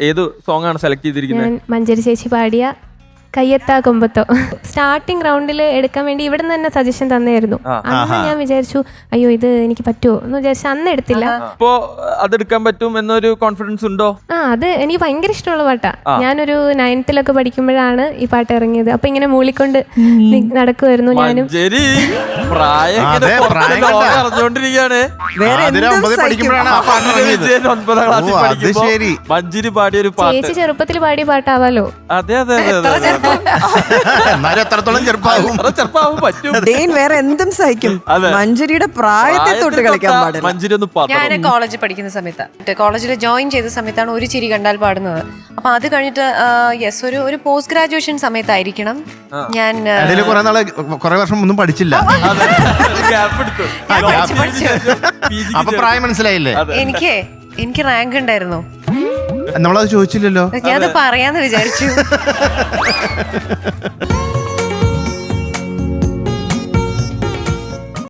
ഏത് സോങ് ആണ് സെലക്ട് ചെയ്തിരിക്കുന്നത്? ഞാൻ മഞ്ജരി ചേച്ചി പാടിയ കയ്യെത്താ കൊമ്പത്തോ സ്റ്റാർട്ടിംഗ് റൗണ്ടിൽ എടുക്കാൻ വേണ്ടി ഇവിടെ നിന്ന് തന്നെ സജഷൻ തന്നെയായിരുന്നു. അന്ന് ഞാൻ വിചാരിച്ചു അയ്യോ ഇത് എനിക്ക് പറ്റുമോ എന്ന് വിചാരിച്ചു അന്ന് എടുത്തില്ല. ഇപ്പോ അതെടുക്കാൻ പറ്റും എന്നൊരു കോൺഫിഡൻസ് ഉണ്ടോ? അത് എനിക്ക് ഭയങ്കര ഇഷ്ടമുള്ള പാട്ടാ. ഞാനൊരു 9th പഠിക്കുമ്പോഴാണ് ഈ പാട്ട് ഇറങ്ങിയത്. അപ്പൊ ഇങ്ങനെ മൂളിക്കൊണ്ട് നടക്കുമായിരുന്നു ഞാനും. അറിഞ്ഞോണ്ടിരിക്കുകയാണ്. മഞ്ജരി പാടിയ ഒരു പാട്ട് ചേച്ചി ചെറുപ്പത്തിൽ പാടിയ പാട്ടാവാലോ. അതെ അതെ അതെ വേറെ എന്തും സഹിക്കും. മഞ്ജരിയുടെ പ്രായത്തെ തൊട്ട് കളിക്കാൻ പാടില്ല. മഞ്ജരി ഒന്ന് ഞാൻ കോളേജിൽ പഠിക്കുന്ന സമയത്ത് കോളേജിൽ ജോയിൻ ചെയ്ത സമയത്താണ് ഒരു ചിരി കണ്ടാൽ പാടുന്നത്. അപ്പൊ അത് കഴിഞ്ഞിട്ട് ഒരു പോസ്റ്റ് ഗ്രാജുവേഷൻ സമയത്തായിരിക്കണം ഞാൻ കുറെ വർഷം ഒന്നും പഠിച്ചില്ല. പ്രായം മനസ്സിലായില്ലേ? എനിക്ക് റാങ്ക് ഉണ്ടായിരുന്നു. നമ്മളത് ചോദിച്ചില്ലല്ലോ. ഞാനത് പറയാന്ന് വിചാരിച്ചു.